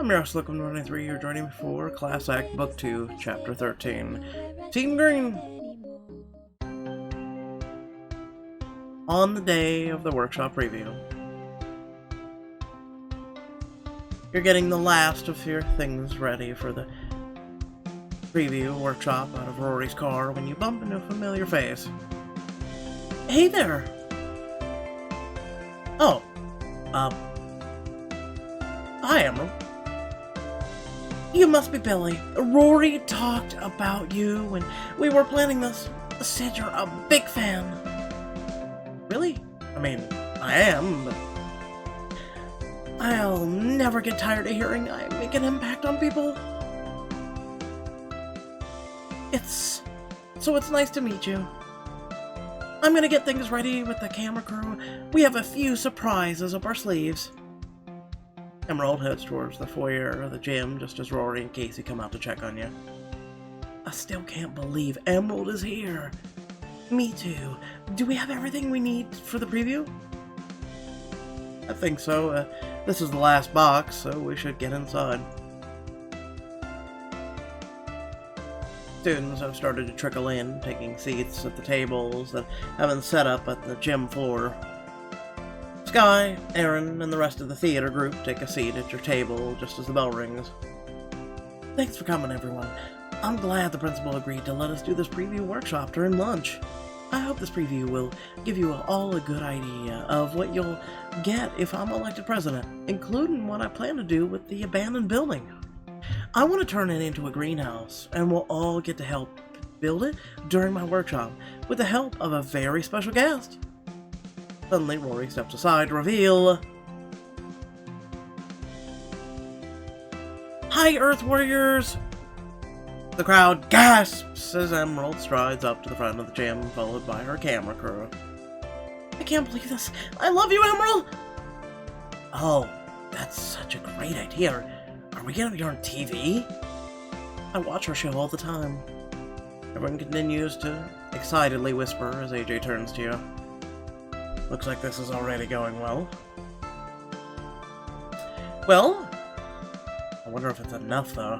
I'm your host, Lookum23. You're joining me for Class Act Book 2, Chapter 13. Team Green! On the day of the workshop preview, you're getting the last of your things ready for the preview workshop out of Rory's car when you bump into a familiar face. Hey there! Oh, hi, Emerald. You must be Billy. Rory talked about you when we were planning this. Said you're a big fan. Really? I mean, I am, but I'll never get tired of hearing I make an impact on people. It's nice to meet you. I'm gonna get things ready with the camera crew. We have a few surprises up our sleeves. Emerald heads towards the foyer of the gym just as Rory and Casey come out to check on you. I still can't believe Emerald is here. Me too. Do we have everything we need for the preview? I think so. This is the last box, so we should get inside. Students have started to trickle in, taking seats at the tables that have been set up at the gym floor. Sky, Aaron, and the rest of the theater group take a seat at your table just as the bell rings. Thanks for coming, everyone. I'm glad the principal agreed to let us do this preview workshop during lunch. I hope this preview will give you all a good idea of what you'll get if I'm elected president, including what I plan to do with the abandoned building. I want to turn it into a greenhouse, and we'll all get to help build it during my workshop with the help of a very special guest. Suddenly, Rory steps aside to reveal... Hi, Earth Warriors! The crowd gasps as Emerald strides up to the front of the gym, followed by her camera crew. I can't believe this. I love you, Emerald! Oh, that's such a great idea. Are we gonna be on TV? I watch her show all the time. Everyone continues to excitedly whisper as AJ turns to you. Looks like this is already going well. Well, I wonder if it's enough, though.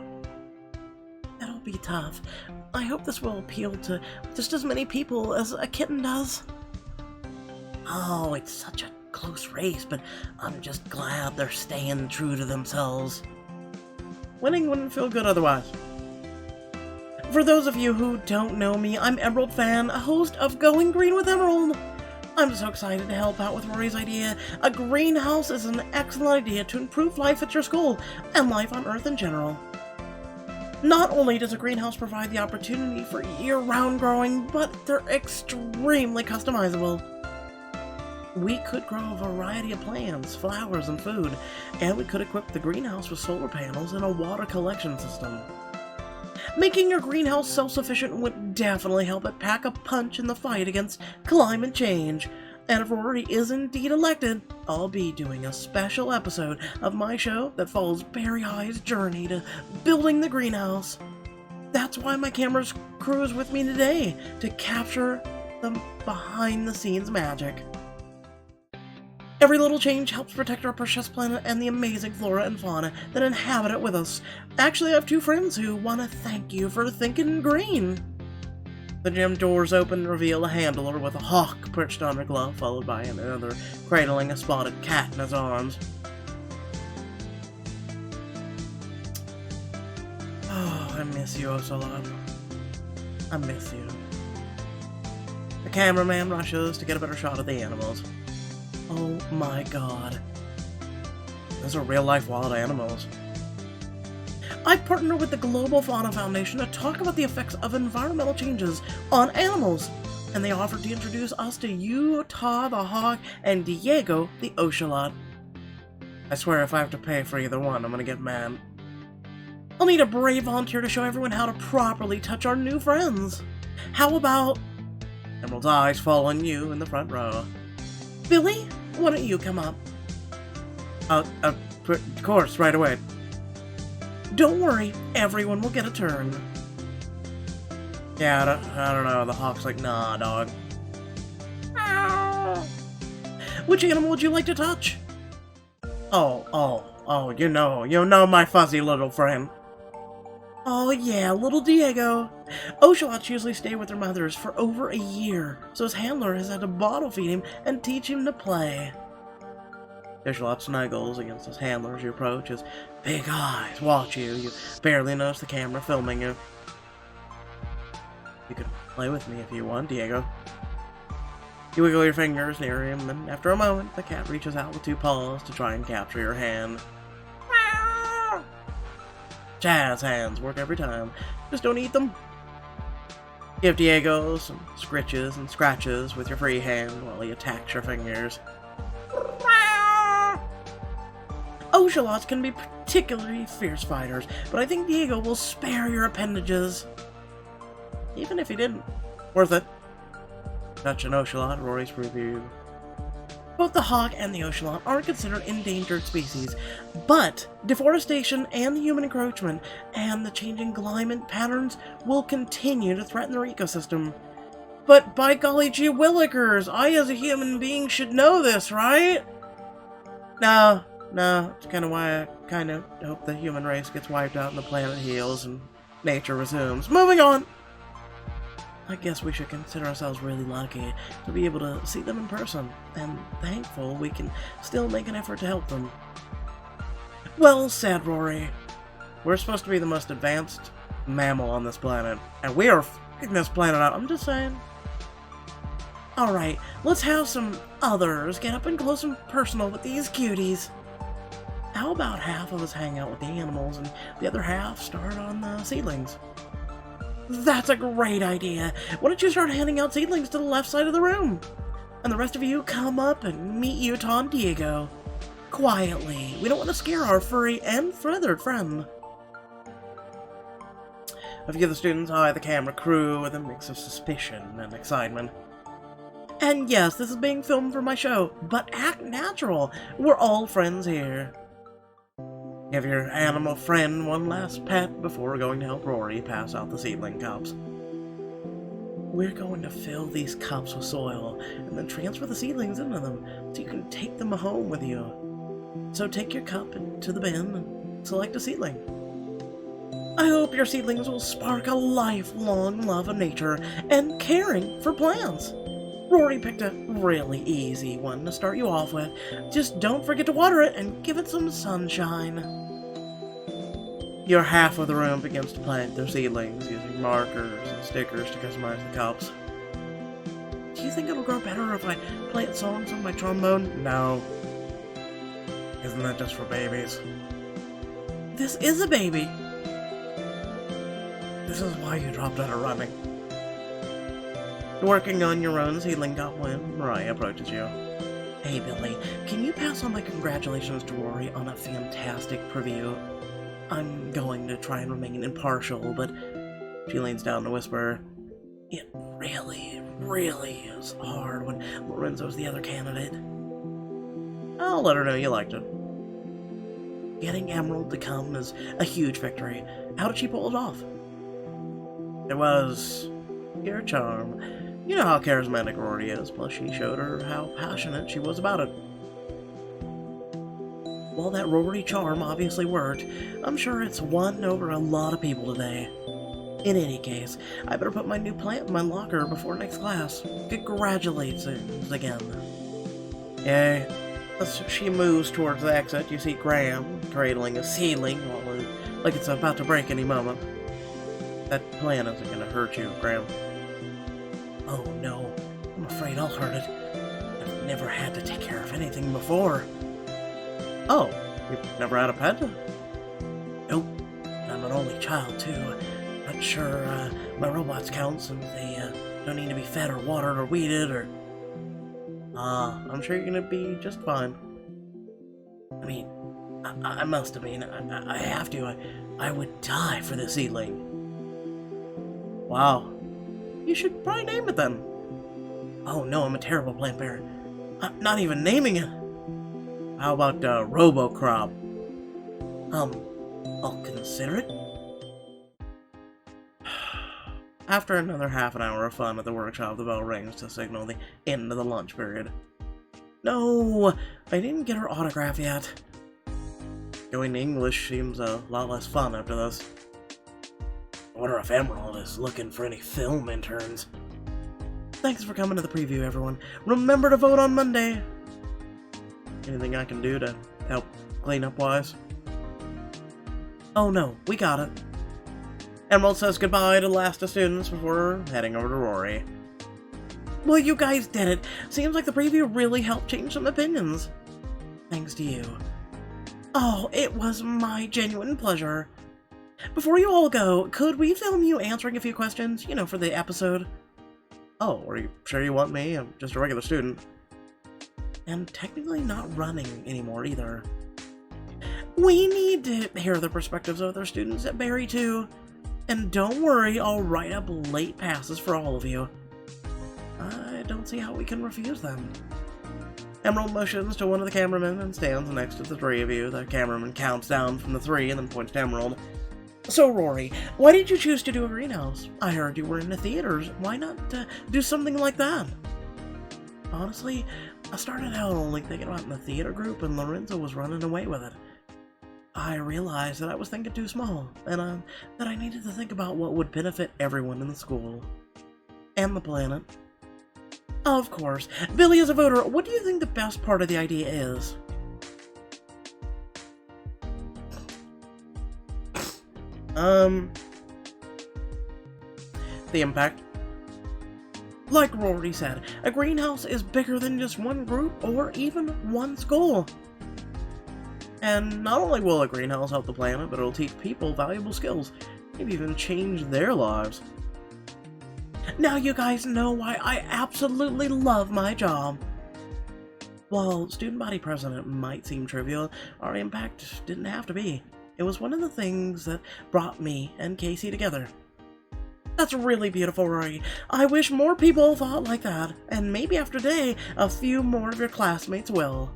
That'll be tough. I hope this will appeal to just as many people as a kitten does. Oh, it's such a close race, but I'm just glad they're staying true to themselves. Winning wouldn't feel good otherwise. For those of you who don't know me, I'm Emerald Fan, a host of Going Green with Emerald. I'm so excited to help out with Rory's idea. A greenhouse is an excellent idea to improve life at your school, and life on Earth in general. Not only does a greenhouse provide the opportunity for year-round growing, but they're extremely customizable. We could grow a variety of plants, flowers, and food, and we could equip the greenhouse with solar panels and a water collection system. Making your greenhouse self-sufficient would definitely help it pack a punch in the fight against climate change. And if Rory is indeed elected, I'll be doing a special episode of my show that follows Barry High's journey to building the greenhouse. That's why my camera crew is with me today, to capture the behind-the-scenes magic. Every little change helps protect our precious planet and the amazing flora and fauna that inhabit it with us. Actually, I have two friends who want to thank you for thinking green. The gym doors open and reveal a handler with a hawk perched on her glove, followed by another cradling a spotted cat in his arms. Oh, I miss you, Ocelot. I miss you. The cameraman rushes to get a better shot of the animals. Oh my god. Those are real-life wild animals. I partner with the Global Fauna Foundation to talk about the effects of environmental changes on animals, and they offered to introduce us to Utah the hawk and Diego the ocelot. I swear if I have to pay for either one, I'm gonna get mad. I'll need a brave volunteer to show everyone how to properly touch our new friends. How about... Emerald's eyes fall on you in the front row. Billy, why don't you come up? Of course, right away. Don't worry, everyone will get a turn. Yeah, I don't know. The hawk's like, nah, dog. Which animal would you like to touch? Oh, Oh, you know my fuzzy little friend. Oh yeah, little Diego. Ocelots usually stay with their mothers for over a year, so his handler has had to bottle feed him and teach him to play. Ocelot snuggles against his handler as you approach. His big eyes watch you. You barely notice the camera filming you. You can play with me if you want, Diego. You wiggle your fingers near him, and after a moment, the cat reaches out with two paws to try and capture your hand. Jazz hands work every time. Just don't eat them. Give Diego some scritches and scratches with your free hand while he attacks your fingers. Ocelots can be particularly fierce fighters, but I think Diego will spare your appendages. Even if he didn't. Worth it. Touch an ocelot, Rory's review. Both the hawk and the ocelot aren't considered endangered species, but deforestation and the human encroachment and the changing climate patterns will continue to threaten their ecosystem. But by golly gee willikers, I as a human being should know this, right? No, it's kind of why I kind of hope the human race gets wiped out and the planet heals and nature resumes. Moving on! I guess we should consider ourselves really lucky to be able to see them in person, and thankful we can still make an effort to help them. Well said, Rory. We're supposed to be the most advanced mammal on this planet, and we are f***ing this planet up. I'm just saying. Alright, let's have some others get up and close and personal with these cuties. How about half of us hang out with the animals and the other half start on the seedlings? That's a great idea. Why don't you start handing out seedlings to the left side of the room? And the rest of you come up and meet Utah and Diego. Quietly. We don't want to scare our furry and feathered friend. A few of the students eye the camera crew with a mix of suspicion and excitement. And yes, this is being filmed for my show, but act natural. We're all friends here. Give your animal friend one last pet before going to help Rory pass out the seedling cups. We're going to fill these cups with soil and then transfer the seedlings into them so you can take them home with you. So take your cup into the bin and select a seedling. I hope your seedlings will spark a lifelong love of nature and caring for plants. Rory picked a really easy one to start you off with. Just don't forget to water it and give it some sunshine. Your half of the room begins to plant their seedlings using markers and stickers to customize the cups. Do you think it'll grow better if I plant songs on my trombone? No. Isn't that just for babies? This is a baby. This is why you dropped out of running. You're working on your own seedling cup when Mariah approaches you. Hey Billy, can you pass on my congratulations to Rory on a fantastic preview? I'm going to try and remain impartial, but she leans down to whisper, it really is hard when Lorenzo's the other candidate. I'll let her know you liked it. Getting Emerald to come is a huge victory. How did she pull it off? It was pure charm. You know how charismatic Rory is, plus she showed her how passionate she was about it. While that Rory charm obviously worked, I'm sure it's won over a lot of people today. In any case, I better put my new plant in my locker before next class. Congratulations again. Yay. As she moves towards the exit, you see Graham cradling a seedling like it's about to break any moment. That plant isn't going to hurt you, Graham. Oh no, I'm afraid I'll hurt it. I've never had to take care of anything before. Oh, you've never had a pet? Nope. I'm an only child, too. Not sure my robots count since they don't need to be fed or watered or weeded or... I'm sure you're gonna be just fine. I mean, I must have been. I have to. I would die for this seedling. Wow. You should probably name it then. Oh no, I'm a terrible plant parent. I'm not even naming it. How about Robocrop? I'll consider it. After another half an hour of fun at the workshop, the bell rings to signal the end of the lunch period. No, I didn't get her autograph yet. Going to English seems a lot less fun after this. I wonder if Emerald is looking for any film interns. Thanks for coming to the preview, everyone. Remember to vote on Monday. Anything I can do to help clean up wise? Oh no, we got it. Emerald says goodbye to the last of students before heading over to Rory. Well, you guys did it. Seems like the preview really helped change some opinions. Thanks to you. Oh, it was my genuine pleasure. Before you all go, could we film you answering a few questions, for the episode? Oh, are you sure you want me? I'm just a regular student. And technically not running anymore either. We need to hear the perspectives of other students at Barry too. And don't worry, I'll write up late passes for all of you. I don't see how we can refuse them. Emerald motions to one of the cameramen and stands next to the three of you. The cameraman counts down from the 3 and then points to Emerald. So, Rory, why did you choose to do a greenhouse? I heard you were in the theaters. Why not do something like that? Honestly, I started out only thinking about in the theater group, and Lorenzo was running away with it. I realized that I was thinking too small, and that I needed to think about what would benefit everyone in the school. And the planet. Of course. Billy, as a voter, what do you think the best part of the idea is? The impact. Like Rory said, a greenhouse is bigger than just one group or even one school. And not only will a greenhouse help the planet, but it'll teach people valuable skills, maybe even change their lives. Now you guys know why I absolutely love my job. While student body president might seem trivial, our impact didn't have to be. It was one of the things that brought me and Casey together. That's really beautiful, Rory. I wish more people thought like that, and maybe after today, a few more of your classmates will.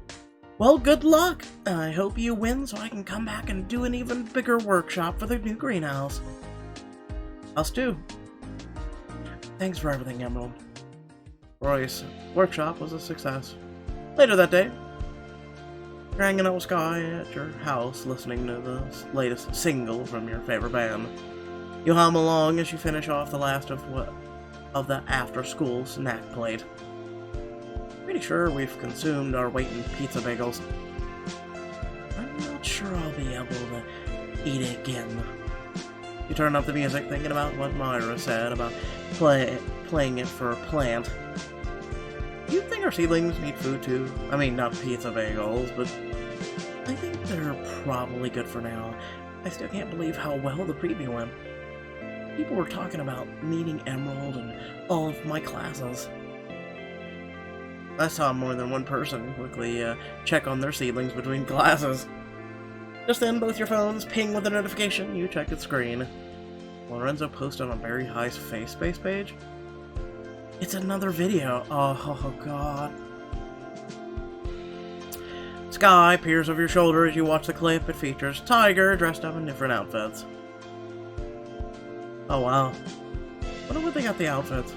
Well, good luck! I hope you win so I can come back and do an even bigger workshop for the new greenhouse. Us too. Thanks for everything, Emerald. Rory's workshop was a success. Later that day, you're hanging out with Sky at your house listening to the latest single from your favorite band. You hum along as you finish off the last of the after-school snack plate. Pretty sure we've consumed our weight in pizza bagels. I'm not sure I'll be able to eat it again. You turn up the music thinking about what Myra said about playing it for a plant. Do you think our seedlings need food too? I mean, not pizza bagels, but I think they're probably good for now. I still can't believe how well the preview went. People were talking about meeting Emerald and all of my classes. I saw more than one person quickly check on their seedlings between classes. Just then, both your phones ping with a notification. You check the screen. Lorenzo posted on Barry High's FaceSpace page. It's another video. Oh god. Sky peers over your shoulder as you watch the clip. It features Tiger dressed up in different outfits. Oh wow. Wonder where they got the outfits.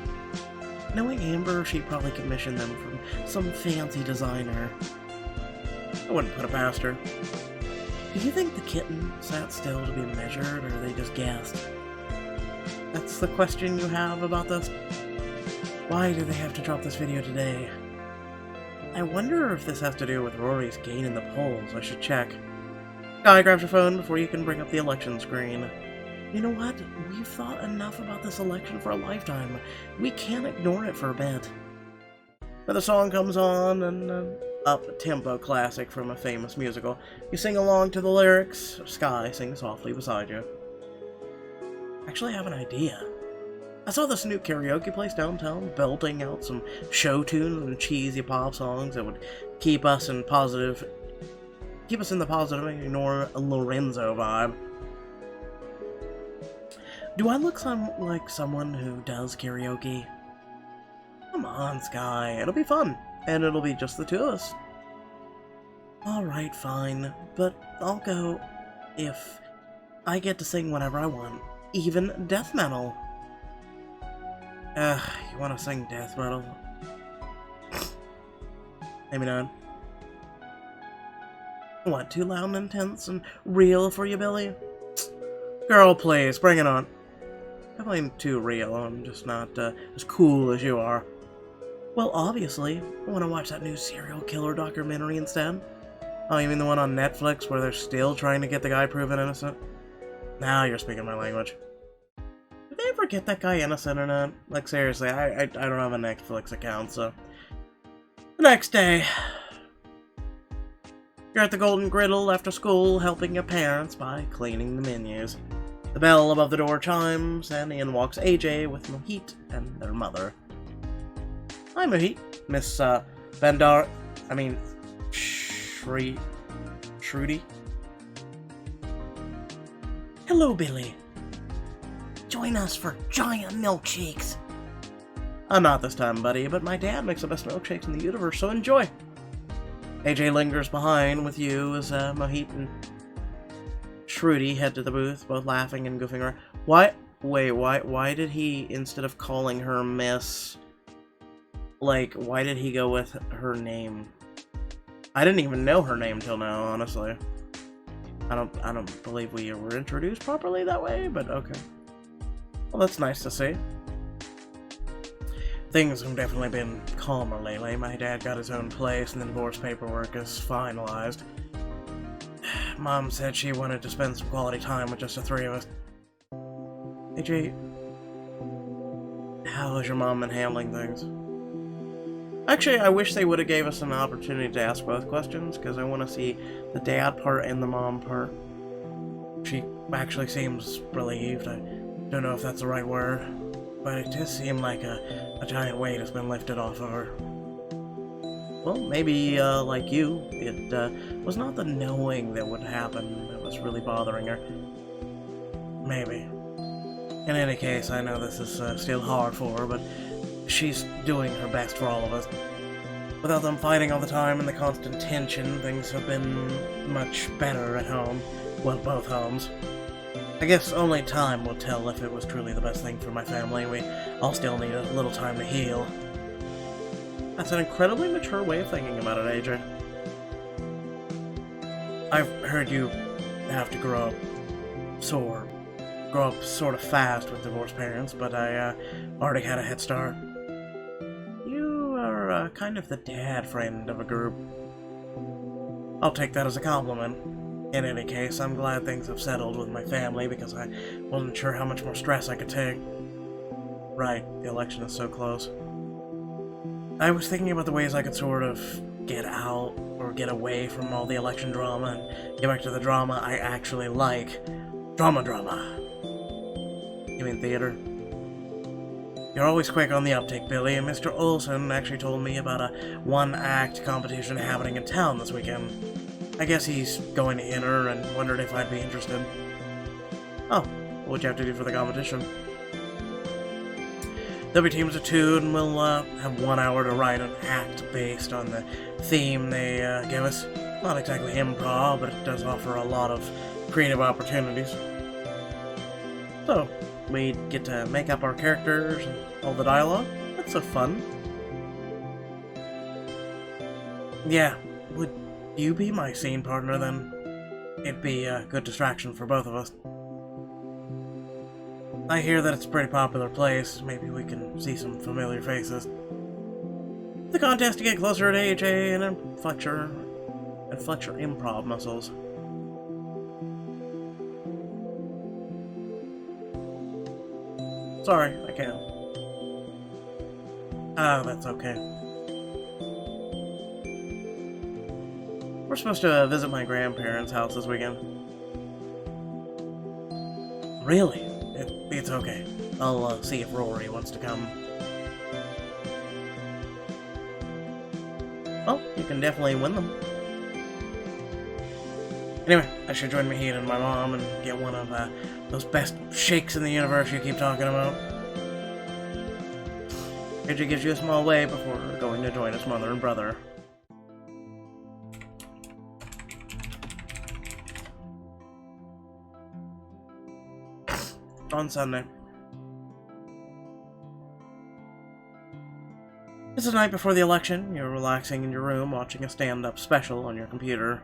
Knowing Amber, she probably commissioned them from some fancy designer. I wouldn't put it past her. Do you think the kitten sat still to be measured, or they just guessed? That's the question you have about this? Why do they have to drop this video today? I wonder if this has to do with Rory's gain in the polls. I should check. Guy grabs your phone before you can bring up the election screen. You know what? We've thought enough about this election for a lifetime. We can't ignore it for a bit. Another song comes on, and an up-tempo classic from a famous musical. You sing along to the lyrics. Sky sings softly beside you. Actually, I have an idea. I saw this new karaoke place downtown belting out some show tunes and cheesy pop songs that would keep us in the positive and ignore a Lorenzo vibe. Do I look like someone who does karaoke? Come on, Sky. It'll be fun. And it'll be just the two of us. Alright, fine. But I'll go if I get to sing whatever I want. Even death metal. You want to sing death metal? Maybe not. What, too loud and intense and real for you, Billy? Girl, please, bring it on. Definitely too real. I'm just not as cool as you are. Well, obviously, I want to watch that new serial killer documentary instead. Oh, you mean the one on Netflix where they're still trying to get the guy proven innocent? Now you're speaking my language. Did they ever get that guy innocent or not? Like, seriously, I don't have a Netflix account, so... The next day... You're at the Golden Griddle after school, helping your parents by cleaning the menus. The bell above the door chimes, and in walks AJ with Mohit and their mother. Hi, Mohit. Miss, Bandar... I mean... Shruti? Hello, Billy. Join us for giant milkshakes. Not this time, buddy, but my dad makes the best milkshakes in the universe, so enjoy. AJ lingers behind with you as Mohit and Shruti head to the booth, both laughing and goofing around. Why did he, instead of calling her Miss... Like, why did he go with her name? I didn't even know her name till now, honestly. I don't believe we were introduced properly that way, but okay. Well, that's nice to see. Things have definitely been calmer lately. My dad got his own place and the divorce paperwork is finalized. Mom said she wanted to spend some quality time with just the three of us. AJ, how has your mom been handling things? Actually, I wish they would have gave us an opportunity to ask both questions, because I want to see the dad part and the mom part. She actually seems relieved. I don't know if that's the right word, but it does seem like a giant weight has been lifted off of her. Well, maybe, like you, it was not the knowing that would happen that was really bothering her. Maybe. In any case, I know this is still hard for her, but she's doing her best for all of us. Without them fighting all the time and the constant tension, things have been much better at home. Well, both homes. I guess only time will tell if it was truly the best thing for my family. We all still need a little time to heal. That's an incredibly mature way of thinking about it, AJ. I've heard you have to grow up sort of fast with divorced parents, but I already had a head start. You are kind of the dad friend of a group. I'll take that as a compliment. In any case, I'm glad things have settled with my family because I wasn't sure how much more stress I could take. Right, the election is so close. I was thinking about the ways I could sort of get out or get away from all the election drama and get back to the drama I actually like. Drama. You mean theater? You're always quick on the uptake, Billy, and Mr. Olson actually told me about a one-act competition happening in town this weekend. I guess he's going to enter and wondered if I'd be interested. Oh, what'd you have to do for the competition? There'll be teams of two, and we'll have 1 hour to write an act based on the theme they give us. Not exactly improv, but it does offer a lot of creative opportunities. So, we get to make up our characters and all the dialogue. That's so fun. Yeah, would you be my scene partner then? It'd be a good distraction for both of us. I hear that it's a pretty popular place. Maybe we can see some familiar faces. The contest to get closer to AJ and flex your improv muscles. Sorry, I can't. Ah, that's okay. We're supposed to visit my grandparents' house this weekend. Really? It's okay. I'll see if Rory wants to come. Well, you can definitely win them. Anyway, I should join Mahid and my mom and get one of those best shakes in the universe you keep talking about. AJ gives you a small wave before going to join his mother and brother. On Sunday. It's the night before the election. You're relaxing in your room, watching a stand-up special on your computer.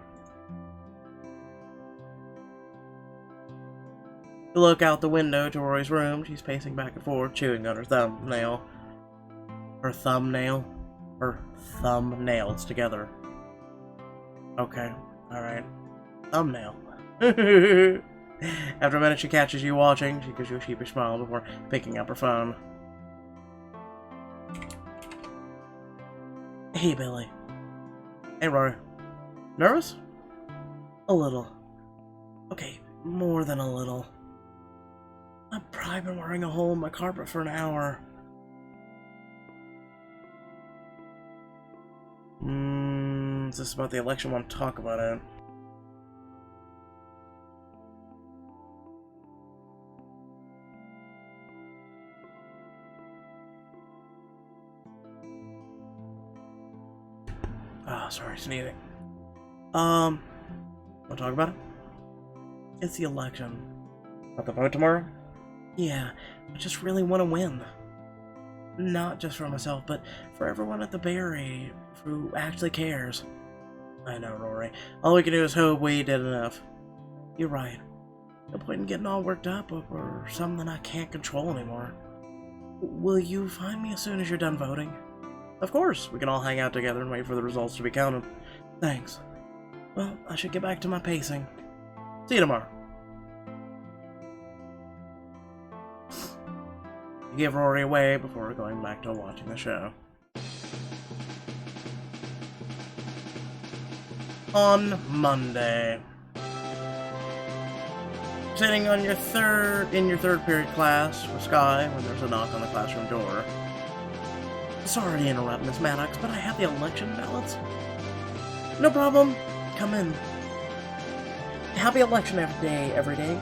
You look out the window to Rory's room. She's pacing back and forth, chewing on her thumbnail. Her thumbnail? Her thumbnails together. Okay, alright. Thumbnail. After a minute, she catches you watching. She gives you a sheepish smile before picking up her phone. Hey, Billy. Hey, Rory. Nervous? A little. Okay, more than a little. I've probably been wearing a hole in my carpet for an hour. Is this about the election? I want to talk about it. Ah, sorry, sneezing. Want to talk about it? It's the election. About the vote tomorrow? Yeah, I just really want to win. Not just for myself, but for everyone at the Berry who actually cares. I know, Rory. All we can do is hope we did enough. You're right. No point in getting all worked up over something I can't control anymore. Will you find me as soon as you're done voting? Of course. We can all hang out together and wait for the results to be counted. Thanks. Well, I should get back to my pacing. See you tomorrow. You give Rory away before going back to watching the show. On Monday. Sitting on your third period class with Sky when there's a knock on the classroom door. Sorry to interrupt, Miss Maddox, but I have the election ballots. No problem. Come in. Happy election every day.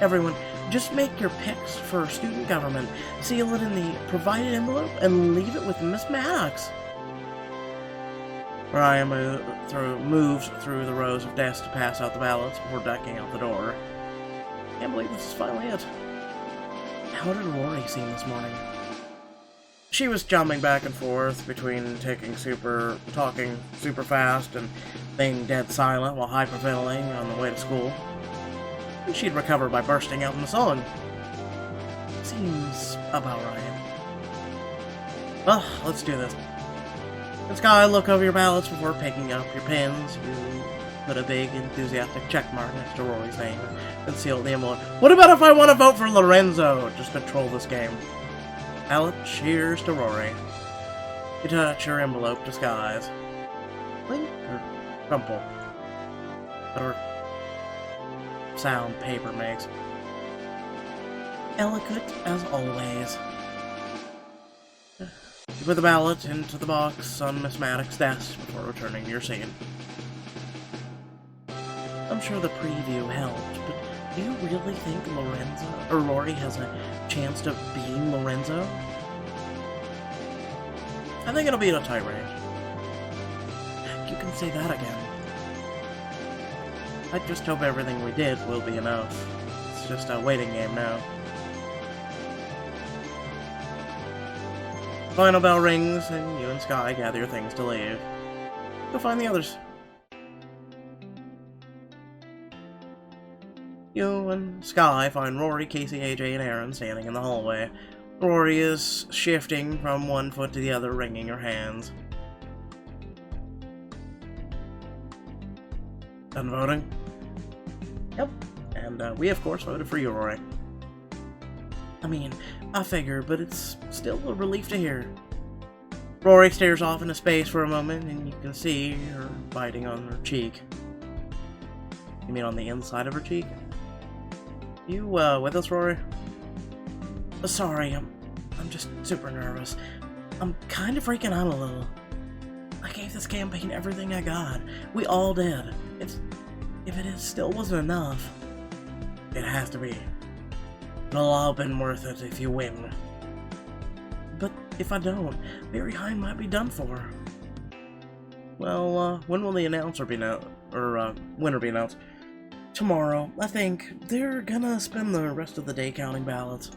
Everyone, just make your picks for student government, seal it in the provided envelope, and leave it with Miss Maddox. Ryan moves through the rows of desks to pass out the ballots before ducking out the door. Can't believe this is finally it. How did Rory seem this morning? She was jumping back and forth between talking super fast and being dead silent while hyperventilating on the way to school. And she'd recover by bursting out in a song. Seems about right. Well, let's do this. And Sky, look over your ballots before picking up your pens. You put a big, enthusiastic check mark next to Rory's name and seal the envelope. What about if I want to vote for Lorenzo? Just control this game. Ballot, cheers to Rory. You touch your envelope to Sky's. Blink or crumple. Whatever sound paper makes. Elegant as always. You put the ballot into the box on Miss Maddox's desk before returning to your seat. I'm sure the preview helped, but do you really think Rory has a chance of beating Lorenzo? I think it'll be in a tight race. You can say that again. I just hope everything we did will be enough. It's just a waiting game now. Final bell rings, and you and Sky gather your things to leave. Go find the others. You and Sky find Rory, Casey, AJ, and Aaron standing in the hallway. Rory is shifting from one foot to the other, wringing her hands. Done voting? Yep. And we, of course, voted for you, Rory. I mean, I figured, but it's still a relief to hear. Rory stares off into space for a moment, and you can see her biting on her cheek. You mean on the inside of her cheek? You, with us, Rory? Sorry, I'm just super nervous. I'm kind of freaking out a little. I gave this campaign everything I got. We all did. If it still wasn't enough, it has to be. It'll all been worth it if you win. But if I don't, Barry Hine might be done for. Well, when will the announcer be winner be announced? Tomorrow, I think. They're gonna spend the rest of the day counting ballots.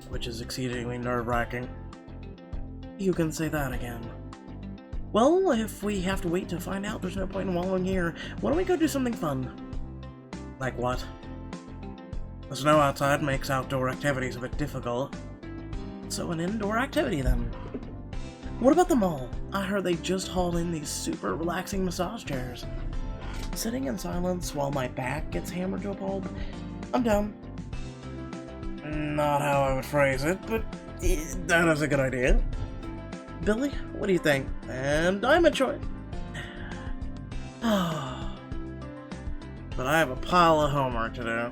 Which is exceedingly nerve-wracking. You can say that again. Well, if we have to wait to find out, there's no point in wallowing here. Why don't we go do something fun? Like what? The snow outside makes outdoor activities a bit difficult. So an indoor activity then. What about the mall? I heard they just hauled in these super relaxing massage chairs. Sitting in silence while my back gets hammered to a pulp? I'm down. Not how I would phrase it, but that is a good idea. Billy, what do you think? And I'm a choice. But I have a pile of homework to do.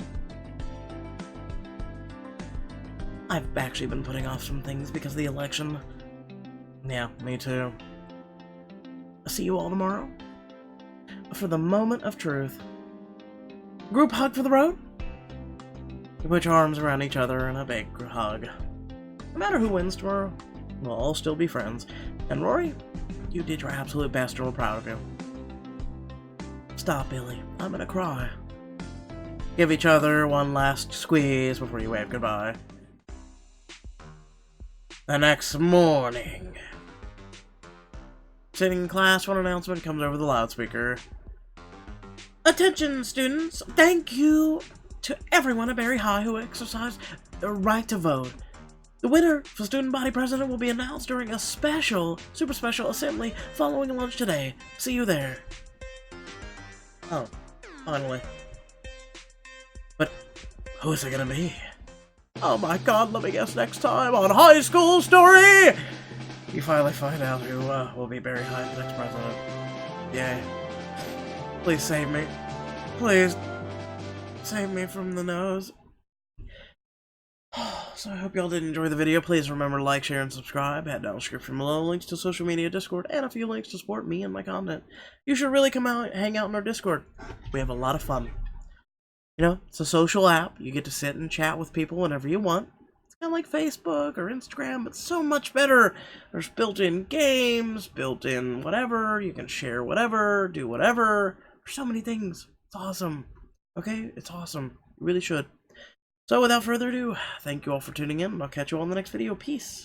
I've actually been putting off some things because of the election. Yeah, me too. I'll see you all tomorrow for the moment of truth. Group hug for the road? We put your arms around each other in a big hug. No matter who wins tomorrow, we'll all still be friends. And Rory, you did your absolute best and we're proud of you. Stop, Billy. I'm gonna cry. Give each other one last squeeze before you wave goodbye. The next morning. Sitting in class, one announcement comes over the loudspeaker. Attention, students! Thank you to everyone at Berry High who exercised their right to vote. The winner for student body president will be announced during a super special assembly following lunch today. See you there. Oh, finally. But who is it gonna be? Oh my god, let me guess next time on High School Story! You finally find out who will be Berry High's next president. Yay. Please save me. Please. Save me from the nose. So I hope y'all did enjoy the video. Please remember to like, share, and subscribe. Head down the description below, links to social media, Discord, and a few links to support me and my content. You should really come out and hang out in our Discord. We have a lot of fun. You know, it's a social app. You get to sit and chat with people whenever you want. It's kind of like Facebook or Instagram, but so much better. There's built-in games, built-in whatever. You can share whatever, do whatever. There's so many things. It's awesome. Okay? It's awesome. You really should. So without further ado, thank you all for tuning in, and I'll catch you all in the next video. Peace.